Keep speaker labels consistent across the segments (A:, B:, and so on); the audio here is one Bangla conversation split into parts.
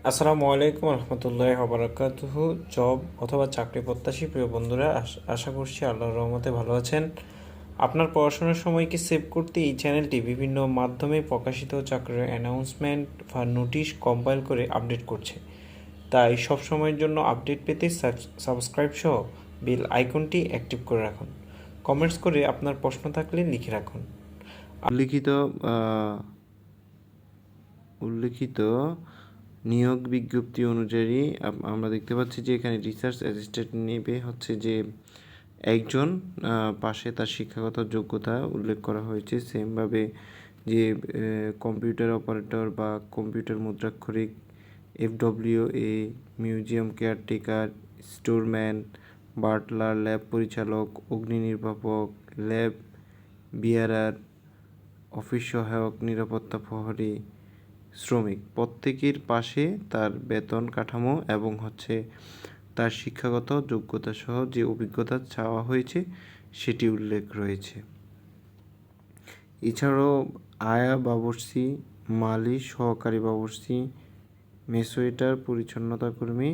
A: আসসালামু আলাইকুম রহমতুল্লাহ ওবরাকাতুহ। জব অথবা চাকরি প্রত্যাশী প্রিয় বন্ধুরা, আশা করছি আল্লাহর রহমতে ভালো আছেন। আপনার পড়াশোনার সময়কে সেভ করতে এই চ্যানেলটি বিভিন্ন মাধ্যমে প্রকাশিত চাকরির অ্যানাউন্সমেন্ট বা নোটিশ কম্পাইল করে আপডেট করছে। তাই সব সময়ের জন্য আপডেট পেতে সাবস্ক্রাইব সহ বেল আইকনটি অ্যাক্টিভ করে রাখুন। কমেন্টস করে আপনার প্রশ্ন থাকলে লিখে রাখুন।
B: উল্লিখিত আহ, উল্লিখিত নিয়োগ বিজ্ঞপ্তি অনুযায়ী আমরা দেখতে পাচ্ছি যে এখানে রিসার্চ অ্যাসিস্ট্যান্ট নেবে হচ্ছে যে একজন, পাশে তার শিক্ষাগত যোগ্যতা উল্লেখ করা হয়েছে। সেমভাবে যে কম্পিউটার অপারেটর বা কম্পিউটার মুদ্রাক্ষরিক, FWA, museum caretaker, storeman, butler, lab পরিচালক, অগ্নি নির্বাপক, ল্যাব বিয়ারার, অফিস সহায়ক, নিরাপত্তা প্রহরী, শ্রমিক প্রত্যেকের পাশে তার বেতন কাঠামো এবং তার শিক্ষাগত যোগ্যতা সহ যে অভিজ্ঞতা চাওয়া হয়েছে সেটি উল্লেখ রয়েছে। এছাড়াও আয়া বাবুর্চি, মালি, সহকারী বাবুর্চি, মেসোয়েটার, পরিচ্ছন্নতা কর্মী,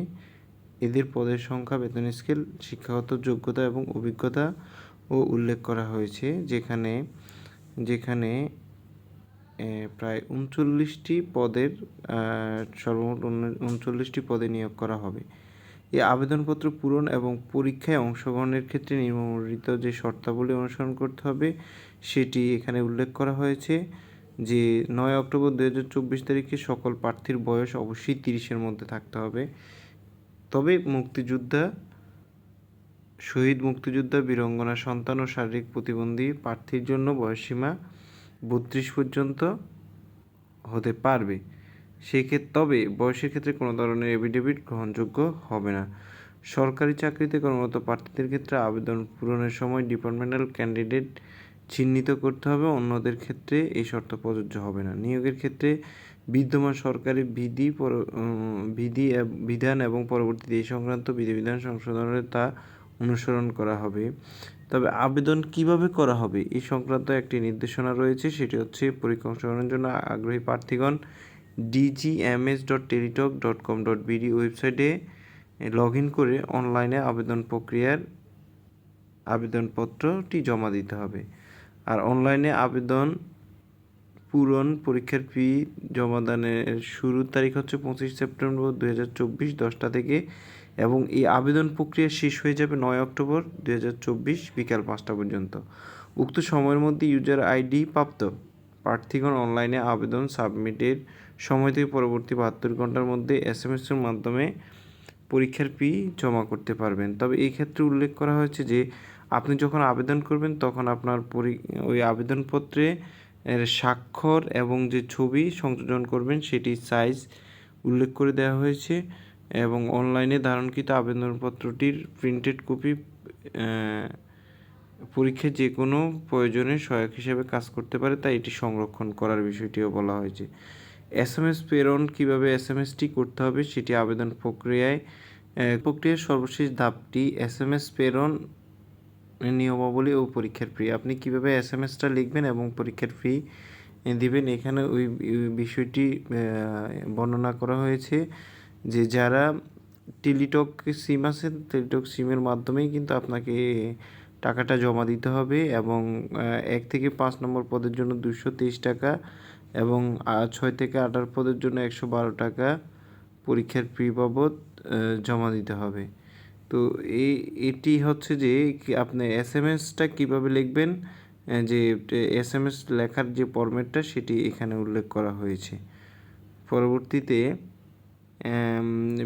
B: এদের পদের সংখ্যা, বেতন স্কেল, শিক্ষাগত যোগ্যতা এবং অভিজ্ঞতা ও উল্লেখ করা হয়েছে, যেখানে যেখানে প্রায় 39টি পদের সর্বমোট 39টি পদে নিয়োগ করা হবে। এই আবেদনপত্র পূরণ এবং পরীক্ষায় অংশগ্রহণের ক্ষেত্রে নিম্নলিখিত যে শর্তাবলী অনুসরণ করতে হবে সেটি এখানে উল্লেখ করা হয়েছে। যে 9 অক্টোবর 2024 তারিখে সকল প্রার্থীর বয়স অবশ্যই 30-এর মধ্যে থাকতে হবে। তবে শহীদ মুক্তিযোদ্ধা, বীরাঙ্গনা সন্তান ও শারীরিক প্রতিবন্ধী প্রার্থীর জন্য বয়সসীমা 32 পর্যন্ত হতে পারবে। তবে বয়সের ক্ষেত্রে কোনো ধরনের এফিডেভিট গ্রহণযোগ্য হবে না। সরকারি চাকরিতে কর্মরত প্রার্থীদের ক্ষেত্রে আবেদন পূরণের সময় ডিপার্টমেন্টাল ক্যান্ডিডেট চিহ্নিত করতে হবে, অন্যদের ক্ষেত্রে এই শর্ত প্রযোজ্য হবে না। নিয়োগের ক্ষেত্রে বিদ্যমান সরকারি বিধান এবং পরবর্তীতে এই সংক্রান্ত বিধিবিধান সংশোধনের তা অনুসরণ করা হবে। তবে আবেদন কিভাবে করা হবে এই সংক্রান্ত একটি নির্দেশনা রয়েছে, সেটি হচ্ছে পরীক্ষা অংশগ্রহণের জন্য আগ্রহী প্রার্থীগণ dgms.teletalk.com.bd ওয়েবসাইটে লগ ইন করে অনলাইনে আবেদনপত্রটি জমা দিতে হবে। আর অনলাইনে আবেদন পূরণ, পরীক্ষার ফি জমাদানের শুরুর তারিখ হচ্ছে 25 সেপ্টেম্বর 2024 10টা থেকে, এবং এই আবেদন প্রক্রিয়া শেষ হয়ে যাবে 9 অক্টোবর 2024 বিকাল 5টা পর্যন্ত। উক্ত সময়ের মধ্যে ইউজার আইডি প্রাপ্ত প্রার্থীগণ অনলাইনে আবেদন সাবমিটের সময় থেকে পরবর্তী 72 ঘন্টার মধ্যে এসএমএস-এর মাধ্যমে পরীক্ষার ফি জমা করতে পারবেন। তবে এই ক্ষেত্রে উল্লেখ করা হয়েছে যে আপনি যখন আবেদন করবেন তখন আপনার ওই আবেদনপত্রে স্বাক্ষর এবং যে ছবি সংযোজন করবেন সেটির সাইজ উল্লেখ করে দেওয়া হয়েছে, এবং অনলাইনে ধারণকৃত আবেদনপত্রটির প্রিন্টেড কপি পরীক্ষায় যে কোনো প্রয়োজনে সহায়ক হিসেবে কাজ করতে পারে, তাই এটি সংরক্ষণ করার বিষয়টিও বলা হয়েছে। এসএমএস প্রেরণ, কীভাবে এসএমএসটি করতে হবে সেটি আবেদন প্রক্রিয়ার সর্বশেষ ধাপটি এসএমএস প্রেরণ নিয়মাবলী ও পরীক্ষার ফি। আপনি কীভাবে এসএমএসটা লিখবেন এবং পরীক্ষার ফি দিবেন, এখানে ওই বিষয়টি বর্ণনা করা হয়েছে। যে যারা টেলিটক সিম আছে, টেলিটক সিমের মাধ্যমেই কিন্তু আপনাকে টাকাটা জমা দিতে হবে, এবং 1 থেকে 5 নম্বর পদের জন্য 223 টাকা এবং 6 থেকে 18 পদের জন্য 112 টাকা পরীক্ষার ফি বাবদ জমা দিতে হবে। তো এটি হচ্ছে যে আপনি এসএমএসটা কীভাবে লিখবেন, যে এসএমএস লেখার যে ফরম্যাটটা সেটি এখানে উল্লেখ করা হয়েছে। পরবর্তীতে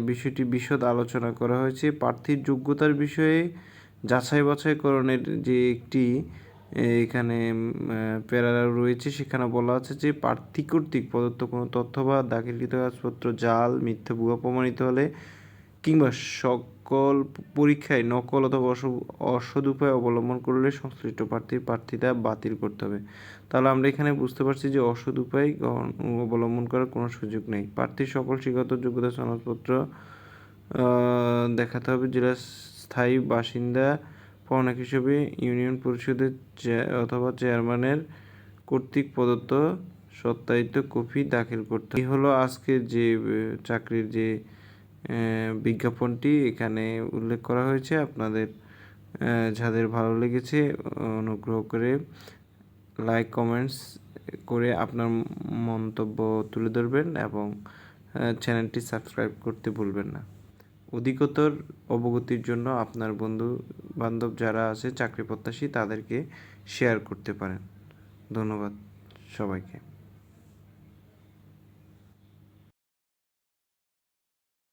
B: বিষয়টি বিশদ আলোচনা করা হয়েছে। প্রার্থীর যোগ্যতার বিষয়ে যাচাই বাছাইকরণের যে একটি এখানে প্যারা রয়েছে, সেখানে বলা আছে যে প্রার্থী কর্তৃক প্রদত্ত কোনো তথ্য বা দাখিলকৃত কাগজপত্র জাল, মিথ্যা, ভুয়া প্রমাণিত হলে কিংবা সকল পরীক্ষায় নকল অথবা অসৎ উপায় অবলম্বন করলে সংশ্লিষ্ট প্রার্থিতা বাতিল করতে হবে। তাহলে আমরা এখানে বুঝতে পারছি যে অসৎ উপায় অবলম্বন করার কোনো সুযোগ নেই। প্রার্থীর সকল শিক্ষাগত যোগ্যতা সনদপত্র দেখাতে হবে। জেলার স্থায়ী বাসিন্দা পাওনা হিসেবে ইউনিয়ন পরিষদের অথবা চেয়ারম্যানের কর্তৃক প্রদত্ত সত্যায়িত কপি দাখিল করতে হবে। এই হলো আজকের যে চাকরির যে বিজ্ঞাপনটি এখানে উল্লেখ করা হয়েছে। আপনাদের যাদের ভালো লেগেছে অনুগ্রহ করে লাইক কমেন্টস করে আপনার মন্তব্য তুলে ধরবেন এবং চ্যানেলটি সাবস্ক্রাইব করতে ভুলবেন না। অধিকতর অবগতির জন্য আপনার বন্ধু বান্ধব যারা আছে চাকরি প্রত্যাশী তাদেরকে শেয়ার করতে পারেন। ধন্যবাদ সবাইকে।